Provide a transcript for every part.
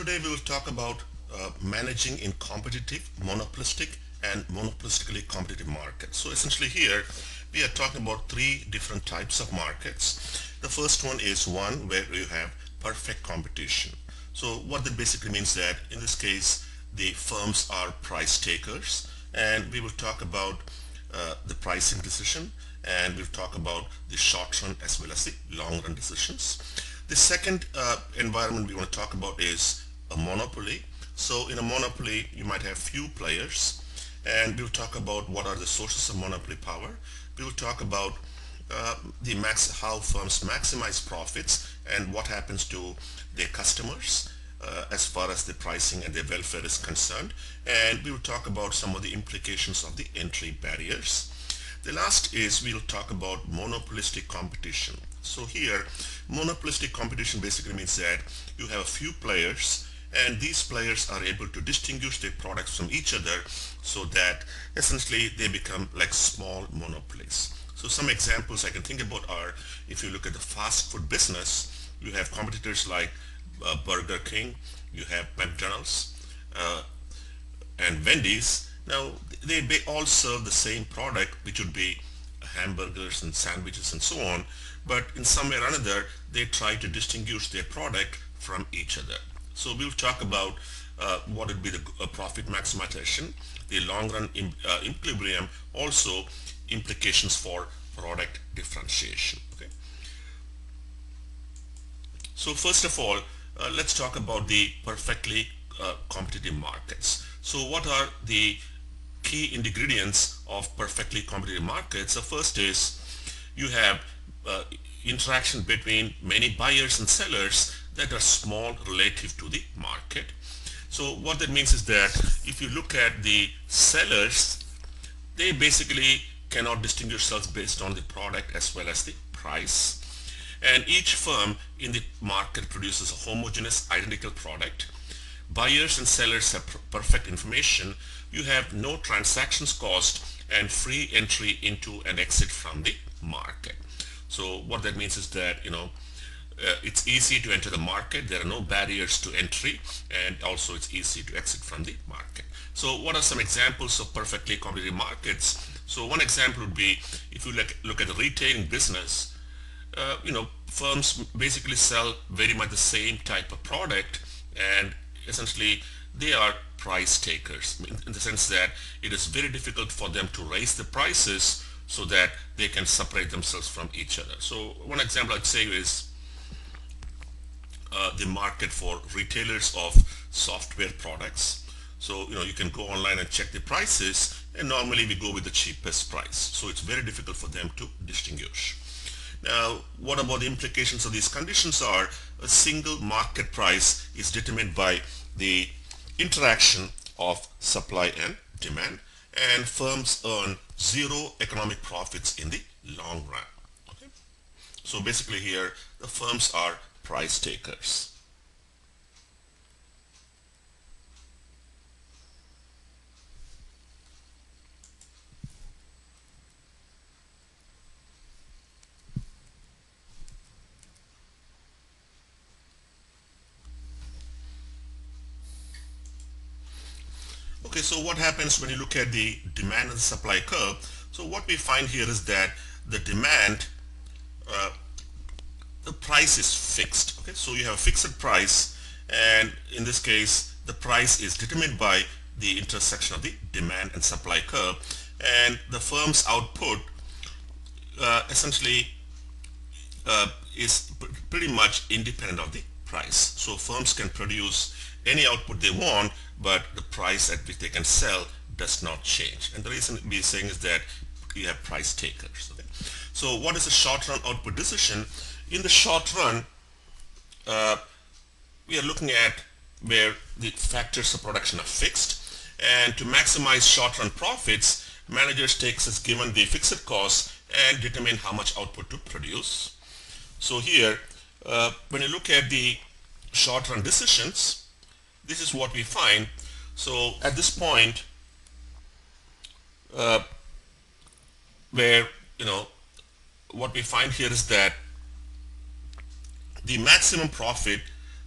Today we will talk about managing in competitive, monopolistic and monopolistically competitive markets. So essentially here we are talking about three different types of markets. The first one is one where you have perfect competition. So what that basically means that in this case the firms are price takers, and we will talk about the pricing decision, and we'll talk about the short run as well as the long run decisions. The second environment we want to talk about is a monopoly. So in a monopoly you might have few players, and we'll talk about what are the sources of monopoly power. We will talk about how firms maximize profits and what happens to their customers as far as the pricing and their welfare is concerned, and we will talk about some of the implications of the entry barriers. The last is we'll talk about monopolistic competition. So here monopolistic competition basically means that you have a few players, and these players are able to distinguish their products from each other so that essentially they become like small monopolies. So some examples I can think about are, if you look at the fast food business, you have competitors like Burger King, you have McDonald's and Wendy's. Now they all serve the same product, which would be hamburgers and sandwiches and so on, but in some way or another they try to distinguish their product from each other. So we'll talk about what would be the profit maximization, the long run equilibrium, also implications for product differentiation. Okay. So first of all, let's talk about the perfectly competitive markets. So what are the key ingredients of perfectly competitive markets? The first is you have interaction between many buyers and sellers that are small relative to the market. So what that means is that if you look at the sellers, they basically cannot distinguish themselves based on the product as well as the price. And each firm in the market produces a homogeneous identical product. Buyers and sellers have perfect information. You have no transactions cost and free entry into and exit from the market. So what that means is that it's easy to enter the market. There are no barriers to entry, and also it's easy to exit from the market. So what are some examples of perfectly competitive markets? So one example would be, if you look at the retailing business, firms basically sell very much the same type of product, and essentially they are price takers in the sense that it is very difficult for them to raise the prices so that they can separate themselves from each other. So one example I'd say is the market for retailers of software products. So you can go online and check the prices, and normally we go with the cheapest price. So it's very difficult for them to distinguish. Now, what about the implications of these conditions are a single market price is determined by the interaction of supply and demand, and firms earn zero economic profits in the long run. Okay? So basically here the firms are price takers. Okay, so what happens when you look at the demand and supply curve? So what we find here is that the demand, the price is fixed. Okay, so you have a fixed price, and in this case the price is determined by the intersection of the demand and supply curve, and the firm's output essentially is pretty much independent of the price. So firms can produce any output they want, but the price at which they can sell does not change. And the reason we're saying is that you have price takers. Okay? So what is a short run output decision? In the short run, we are looking at where the factors of production are fixed, and to maximize short run profits, managers takes as given the fixed costs and determine how much output to produce. So here, when you look at the short run decisions, this is what we find. So at this point, where what we find here is that the maximum profit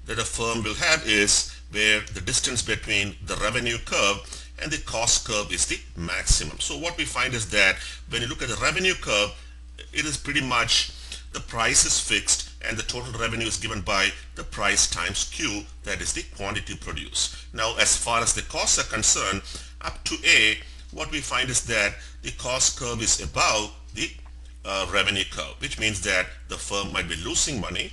that a firm will have is where the distance between the revenue curve and the cost curve is the maximum. So what we find is that when you look at the revenue curve, it is pretty much the price is fixed and the total revenue is given by the price times Q, that is the quantity produced. Now as far as the costs are concerned, up to A, what we find is that the cost curve is above the revenue curve, which means that the firm might be losing money.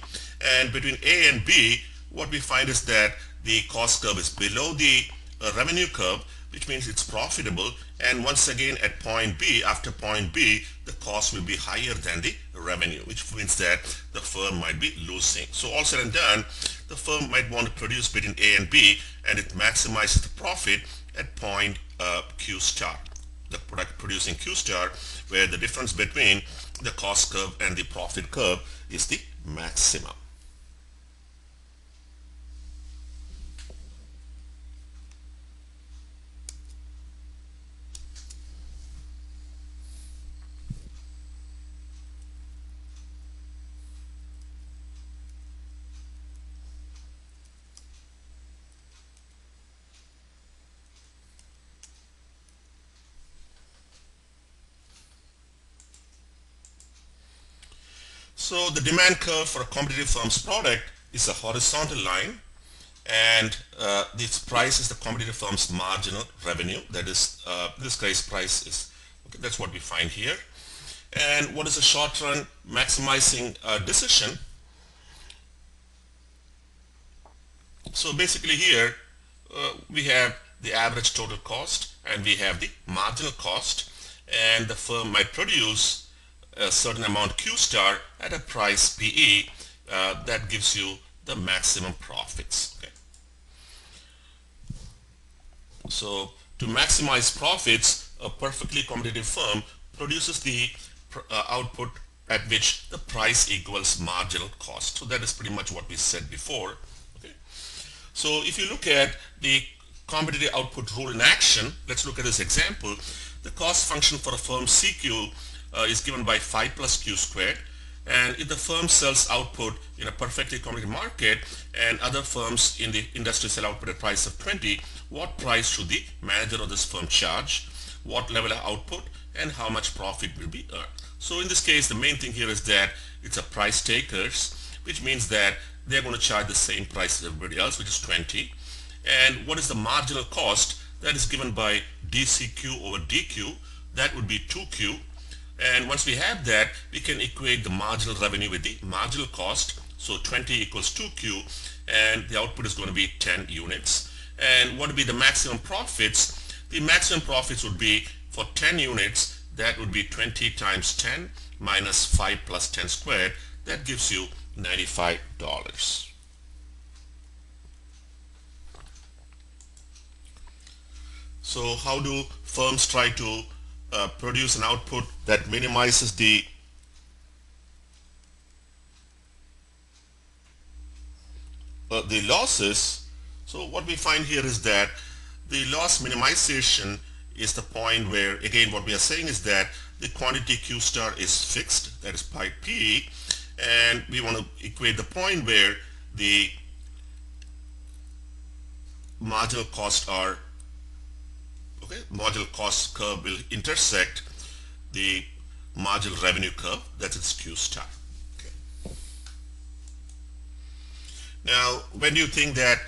And between A and B, what we find is that the cost curve is below the revenue curve, which means it's profitable. And once again at point B, after point B, the cost will be higher than the revenue, which means that the firm might be losing. So all said and done, the firm might want to produce between A and B, and it maximizes the profit at point Q star, the product producing Q star, where the difference between the cost curve and the profit curve is the maximum. So the demand curve for a competitive firm's product is a horizontal line, and this price is the competitive firm's marginal revenue. That is, this guy's price is, okay, that's what we find here. And what is a short run maximizing decision? So basically here we have the average total cost and we have the marginal cost, and the firm might produce a certain amount Q star at a price PE that gives you the maximum profits. Okay. So to maximize profits, a perfectly competitive firm produces the output at which the price equals marginal cost. So that is pretty much what we said before. Okay. So if you look at the competitive output rule in action, let's look at this example. The cost function for a firm CQ is given by 5 plus Q squared, and if the firm sells output in a perfectly competitive market and other firms in the industry sell output at a price of 20, what price should the manager of this firm charge, what level of output, and how much profit will be earned? So in this case, the main thing here is that it's a price takers, which means that they're going to charge the same price as everybody else, which is 20. And what is the marginal cost? That is given by DCQ over DQ. That would be 2Q. And once we have that, we can equate the marginal revenue with the marginal cost. So 20 equals 2Q, and the output is going to be 10 units. And what would be the maximum profits? The maximum profits would be for 10 units, that would be 20 times 10 minus 5 plus 10 squared. That gives you $95. So how do firms try to produce an output that minimizes the losses? So what we find here is that the loss minimization is the point where, again, what we are saying is that the quantity Q star is fixed, that is by P, and we want to equate the point where the marginal costs are, okay, marginal cost curve will intersect the marginal revenue curve, that's its Q star. Okay. Now, when do you think that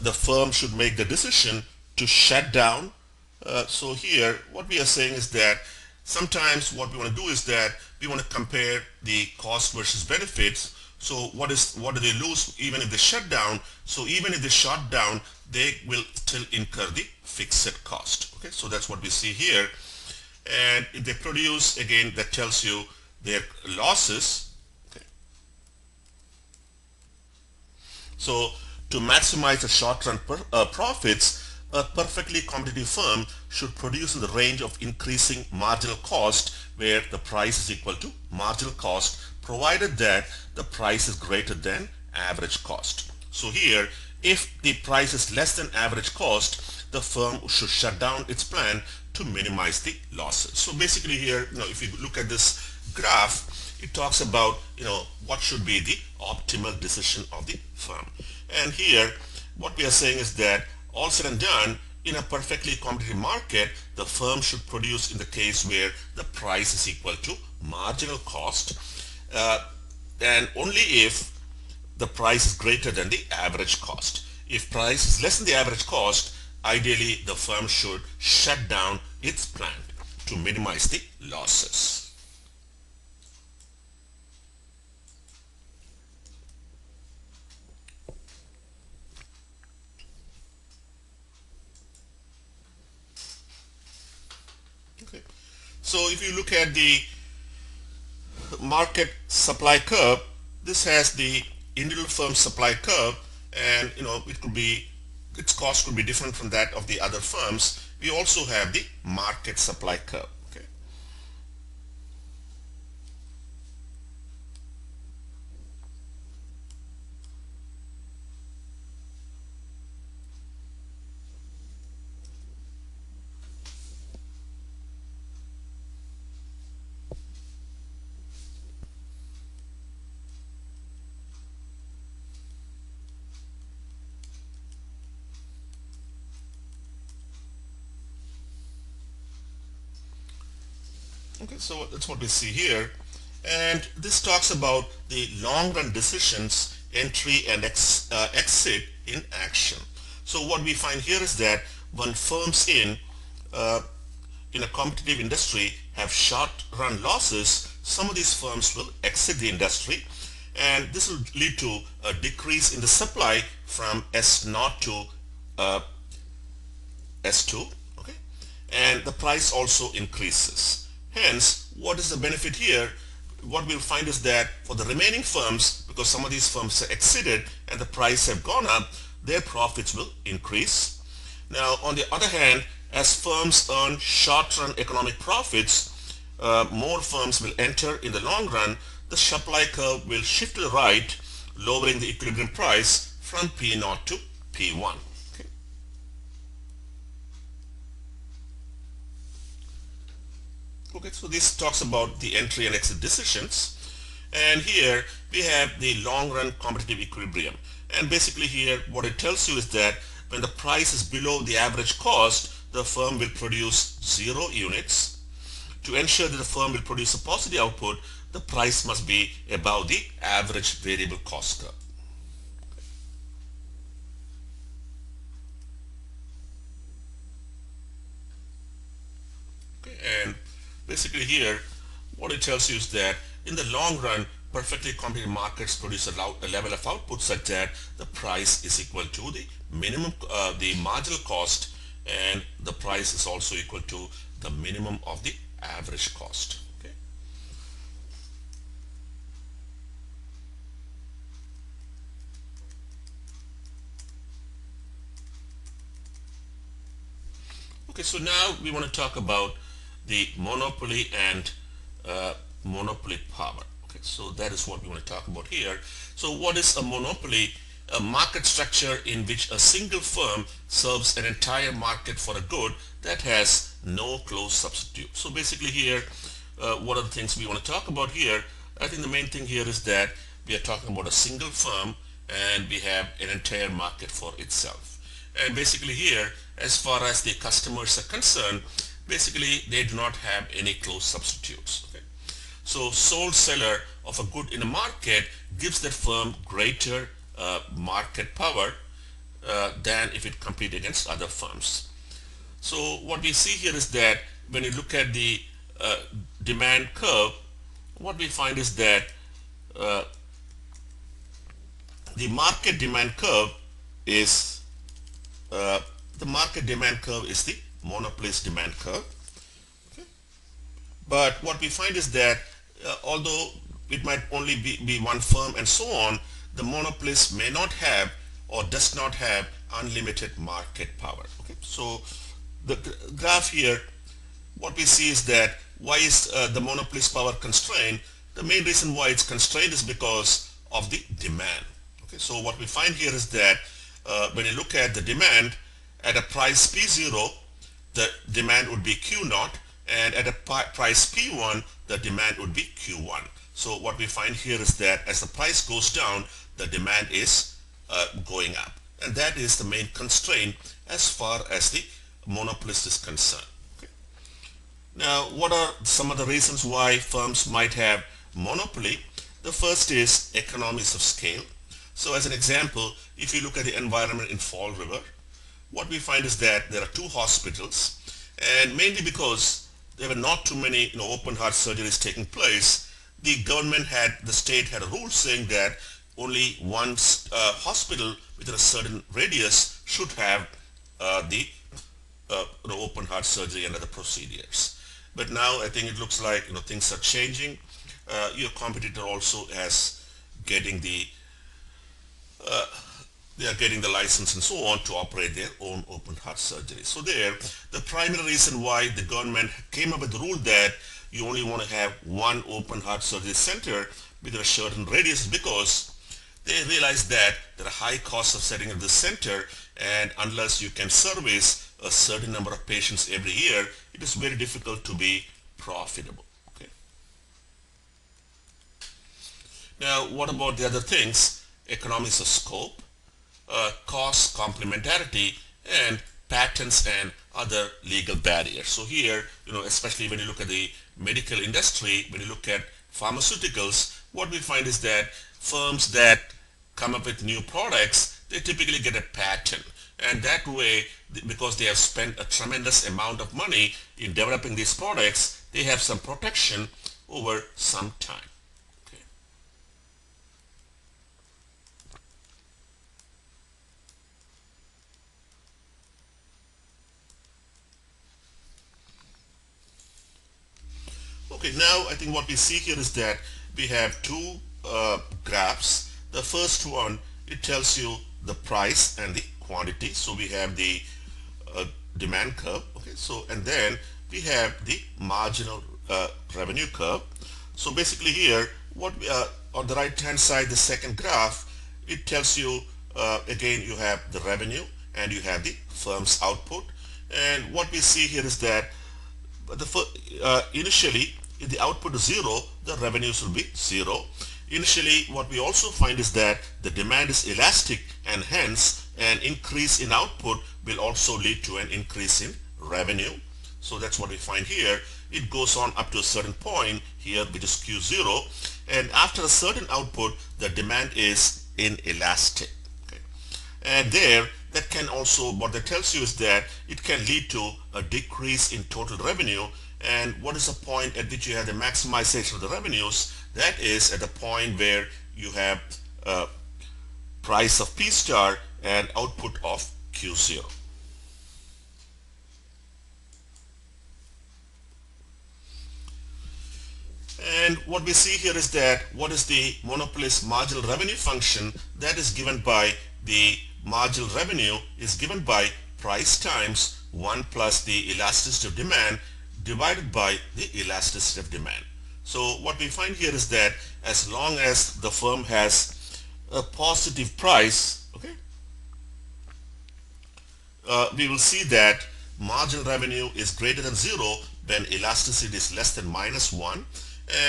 the firm should make the decision to shut down? So here, what we are saying is that sometimes what we want to do is that we want to compare the cost versus benefits. So what do they lose even if they shut down? So even if they shut down, they will still incur the fixed cost. Okay, so that's what we see here. And if they produce, again, that tells you their losses. Okay. So to maximize the short-run profits, a perfectly competitive firm should produce in the range of increasing marginal cost, where the price is equal to marginal cost, provided that the price is greater than average cost. So here, if the price is less than average cost, the firm should shut down its plant to minimize the losses. So basically here, if you look at this graph, it talks about, what should be the optimal decision of the firm. And here, what we are saying is that all said and done, in a perfectly competitive market, the firm should produce in the case where the price is equal to marginal cost, uh, and only if the price is greater than the average cost. If price is less than the average cost, ideally the firm should shut down its plant to minimize the losses. Okay. So if you look at the market supply curve, this has the individual firm supply curve, and it could be, its cost could be different from that of the other firms. We also have the market supply curve. Okay. Okay, so that's what we see here. And this talks about the long run decisions, entry and exit in action. So what we find here is that when firms uh, in a competitive industry have short run losses, some of these firms will exit the industry, and this will lead to a decrease in the supply from S0 to uh, S2, okay, and the price also increases. Hence, what is the benefit here? What we'll find is that for the remaining firms, because some of these firms are exited and the price have gone up, their profits will increase. Now, on the other hand, as firms earn short-run economic profits, more firms will enter in the long run. The supply curve will shift to the right, lowering the equilibrium price from P0 to P1. Okay. Okay, so this talks about the entry and exit decisions. And here we have the long run competitive equilibrium. And basically here what it tells you is that when the price is below the average cost, the firm will produce 0 units. To ensure that the firm will produce a positive output, the price must be above the average variable cost curve. Okay, and basically here what it tells you is that in the long run, perfectly competitive markets produce a level of output such that the price is equal to the minimum, the marginal cost, and the price is also equal to the minimum of the average cost. Okay. Okay, so now we want to talk about the monopoly and monopoly power. Okay, so that is what we want to talk about here. So what is a monopoly? A market structure in which a single firm serves an entire market for a good that has no close substitute. So basically here, what are the things we want to talk about here? I think the main thing here is that we are talking about a single firm and we have an entire market for itself. And basically here, as far as the customers are concerned, basically they do not have any close substitutes. Okay? So sole seller of a good in a market gives that firm greater market power than if it competes against other firms. So what we see here is that when you look at the demand curve, what we find is that uh, the market demand curve is the market demand curve is the monopolist demand curve. Okay. But what we find is that although it might only be one firm and so on, the monopolist may not have or does not have unlimited market power. Okay. So the graph here, what we see is that why is the monopolist power constrained? The main reason why it's constrained is because of the demand. Okay. So what we find here is that when you look at the demand at a price P0, the demand would be Q0, and at a price P1, the demand would be Q1. So what we find here is that as the price goes down, the demand is going up. and that is the main constraint as far as the monopolist is concerned. Okay. Now, what are some of the reasons why firms might have monopoly? The first is economies of scale. So as an example, if you look at the environment in Fall River, what we find is that there are two hospitals, and mainly because there were not too many open heart surgeries taking place, the state had a rule saying that only one hospital within a certain radius should have the open heart surgery and other procedures. But now I think it looks like things are changing. Your competitor also has getting the they are getting the license and so on to operate their own open heart surgery. So there, the primary reason why the government came up with the rule that you only want to have one open heart surgery center within a certain radius is because they realized that there are high costs of setting up this center, and unless you can service a certain number of patients every year, it is very difficult to be profitable. Okay. Now, what about the other things? Economies of scope, cost complementarity, and patents and other legal barriers. So here, especially when you look at the medical industry, when you look at pharmaceuticals, what we find is that firms that come up with new products, they typically get a patent. And that way, because they have spent a tremendous amount of money in developing these products, they have some protection over some time. Okay. Okay, now I think what we see here is that we have two graphs. The first one, it tells you the price and the quantity. So we have the demand curve. Okay, so and then we have the marginal revenue curve. So basically here, what we, on the right hand side, the second graph, it tells you again you have the revenue and you have the firm's output. And what we see here is that initially, if the output is 0, the revenues will be 0. Initially, what we also find is that the demand is elastic, and hence an increase in output will also lead to an increase in revenue. So that's what we find here. It goes on up to a certain point here, which is Q0, and after a certain output, the demand is inelastic. Okay. And there, that can also, what that tells you is that it can lead to a decrease in total revenue. And what is the point at which you have the maximization of the revenues? That is at the point where you have price of P star and output of Q0. And what we see here is that what is the monopolist marginal revenue function? That is given by the marginal revenue is given by price times 1 plus the elasticity of demand divided by the elasticity of demand. So what we find here is that as long as the firm has a positive price, okay, we will see that marginal revenue is greater than 0 when elasticity is less than -1,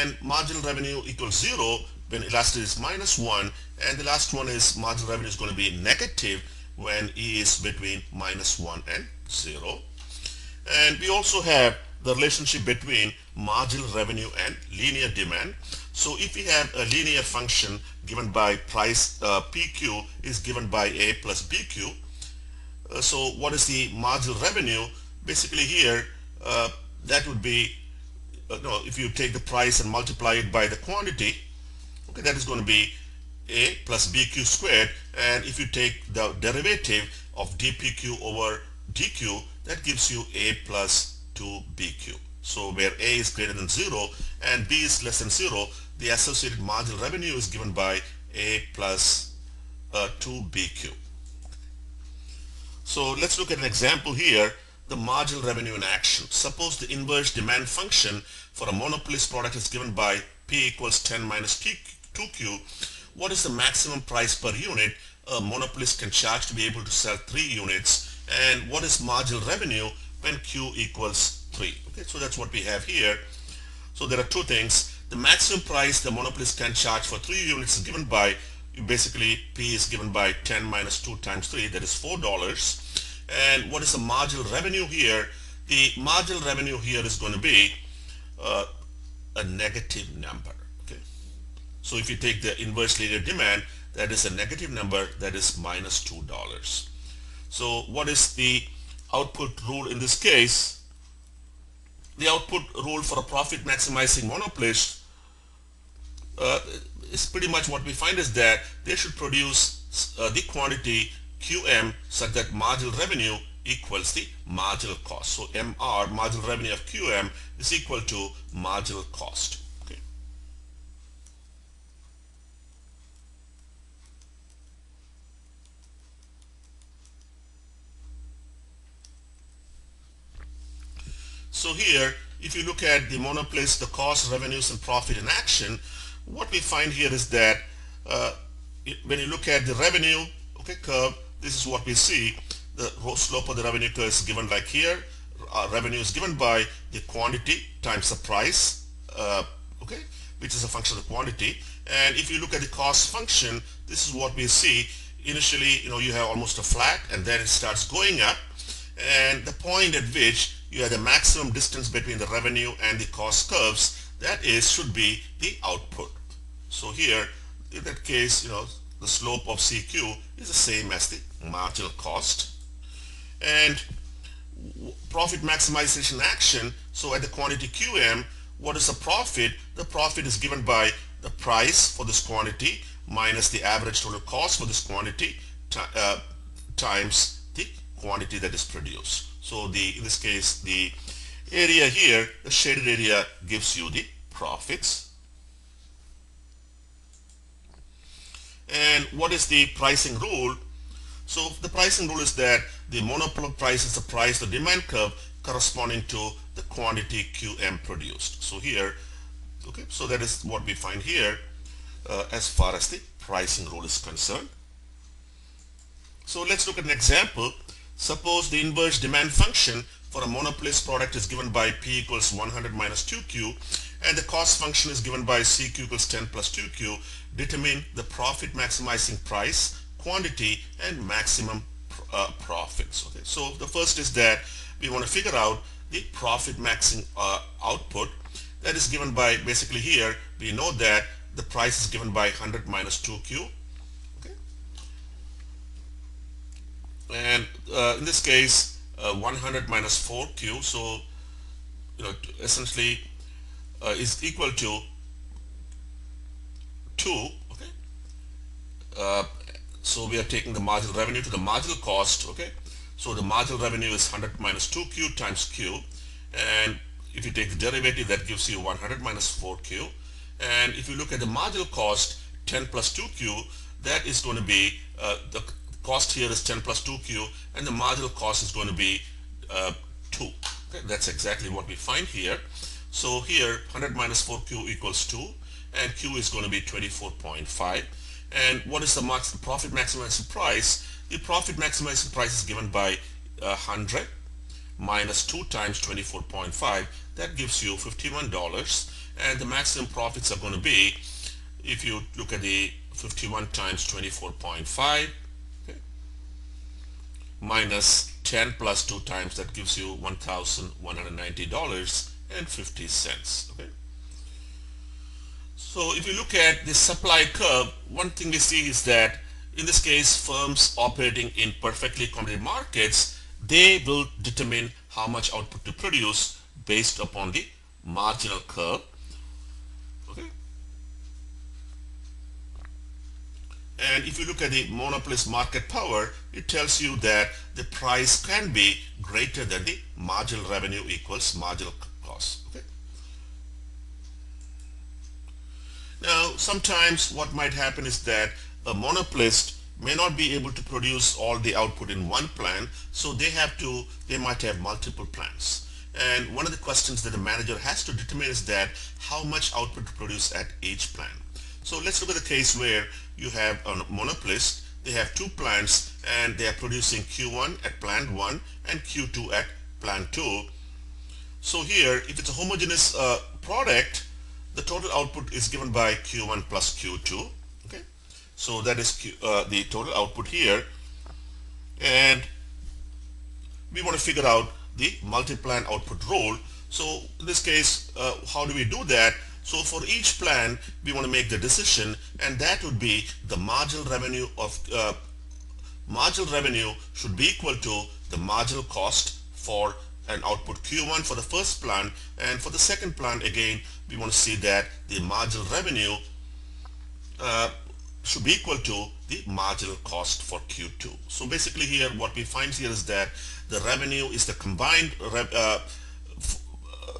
and marginal revenue equals 0 when elasticity is -1, and the last one is marginal revenue is going to be negative when E is between -1 and 0. And we also have the relationship between marginal revenue and linear demand. So if we have a linear function given by price PQ is given by A plus BQ, so what is the marginal revenue? Basically here, that would be, if you take the price and multiply it by the quantity, okay, that is going to be A plus BQ squared. And if you take the derivative of dPQ over dQ, that gives you A plus 2BQ. So where A is greater than 0 and B is less than 0, the associated marginal revenue is given by A plus 2BQ. So let's look at an example here, the marginal revenue in action. Suppose the inverse demand function for a monopolist product is given by P equals 10 minus 2Q. What is the maximum price per unit a monopolist can charge to be able to sell 3 units? And what is marginal revenue when Q equals 3? Okay, so that's what we have here. So there are two things. The maximum price the monopolist can charge for 3 units is given by basically P is given by 10 minus 2 times 3, that is $4. And what is the marginal revenue here? The marginal revenue here is going to be a negative number. Okay, so if you take the inverse linear demand, that is a negative number, that is minus $2. So what is the output rule in this case? The output rule for a profit maximizing monopolist is pretty much what we find is that they should produce the quantity QM such that marginal revenue equals the marginal cost. So MR, marginal revenue of QM, is equal to marginal cost. Okay. So here, if you look at the monopolist, the cost, revenues, and profit in action, what we find here is that when you look at the revenue, okay, curve, this is what we see. The slope of the revenue curve is given like here. Revenue is given by the quantity times the price, okay, which is a function of the quantity. And if you look at the cost function, this is what we see. Initially, you have almost a flat, and then it starts going up. And the point at which you have the maximum distance between the revenue and the cost curves, that is, should be the output. So here, in that case, the slope of CQ is the same as the marginal cost. And profit maximization action, so at the quantity QM, what is the profit? The profit is given by the price for this quantity minus the average total cost for this quantity times the quantity that is produced. So in this case, the area here, the shaded area, gives you the profits. And what is the pricing rule? So the pricing rule is that the monopoly price is the price, the demand curve, corresponding to the quantity QM produced. So here, okay, so that is what we find here as far as the pricing rule is concerned. So let's look at an example. Suppose the inverse demand function for a monopolist product is given by P equals 100 minus 2Q, and the cost function is given by CQ equals 10 plus 2Q. Determine the profit maximizing price, quantity, and maximum profits. Okay, so the first is that we want to figure out the profit maxing output. That is given by, basically here we know that the price is given by 100 minus 2Q. Okay, and in this case 100 minus 4Q, so essentially is equal to 2. Okay, so we are taking the marginal revenue to the marginal cost. Okay, so the marginal revenue is 100 minus 2Q times Q, and if you take the derivative, that gives you 100 minus 4Q. And if you look at the marginal cost, 10 plus 2Q, that is going to be the cost here is 10 plus 2Q, and the marginal cost is going to be 2. Okay, that's exactly what we find here. So here 100 minus 4Q equals 2, and Q is going to be 24.5. And what is the profit maximizing price? The profit maximizing price is given by 100 minus 2 times 24.5. That gives you $51. And the maximum profits are going to be, if you look at the 51 times 24.5, okay, minus 10 plus 2 times, that gives you $1,190.50. Okay. So if you look at the supply curve, one thing we see is that in this case, firms operating in perfectly competitive markets, they will determine how much output to produce based upon the marginal curve. Okay. And if you look at the monopolist market power, it tells you that the price can be greater than the marginal revenue equals marginal cost. Okay. Now, sometimes what might happen is that a monopolist may not be able to produce all the output in one plant, so they might have multiple plants. And one of the questions that the manager has to determine is that how much output to produce at each plant. So let's look at the case where you have a monopolist. They have 2 plants, and they are producing Q1 at plant 1 and Q2 at plant 2. So here, if it's a homogeneous product, the total output is given by Q1 plus Q2. Okay, So that is the total output here, and we want to figure out the multi-plan output role. So in this case, how do we do that? So for each plan, we want to make the decision, and that would be the marginal revenue of marginal revenue should be equal to the marginal cost for an output Q1 for the first plan, and for the second plan again we want to see that the marginal revenue should be equal to the marginal cost for Q2. So basically here what we find here is that the revenue is the combined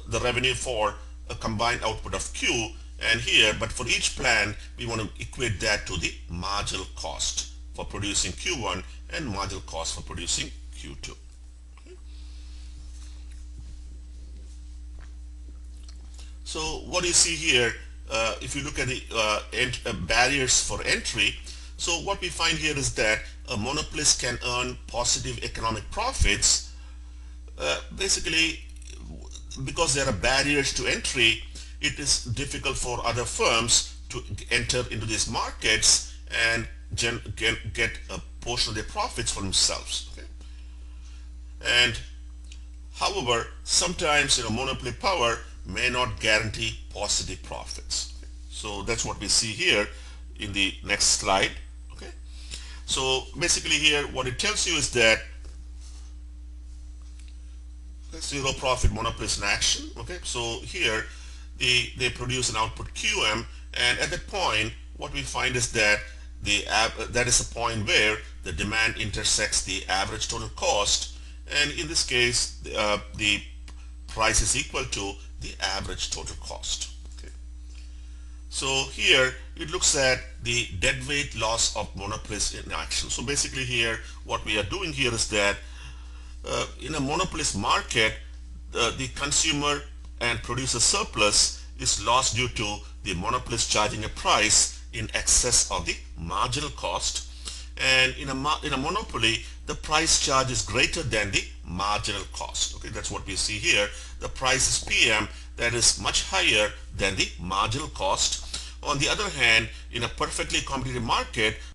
the revenue for a combined output of Q, and here but for each plan we want to equate that to the marginal cost for producing Q1 and marginal cost for producing Q2. So what you see here, if you look at the barriers for entry, so what we find here is that a monopolist can earn positive economic profits basically because there are barriers to entry. It is difficult for other firms to enter into these markets and get a portion of their profits for themselves. Okay? And however, sometimes monopoly power may not guarantee positive profits. Okay? So that's what we see here in the next slide. Okay? So basically here what it tells you is that zero profit monopolist in action. Okay, so here they produce an output QM, and at that point what we find is that that is a point where the demand intersects the average total cost, and in this case the price is equal to the average total cost. Okay. So here it looks at the deadweight loss of monopolist in action. So basically here what we are doing here is that in a monopolist market, the consumer and producer surplus is lost due to the monopolist charging a price in excess of the marginal cost, and in a monopoly the price charge is greater than the marginal cost. Okay, that's what we see here. The price is PM, that is much higher than the marginal cost. On the other hand, in a perfectly competitive market,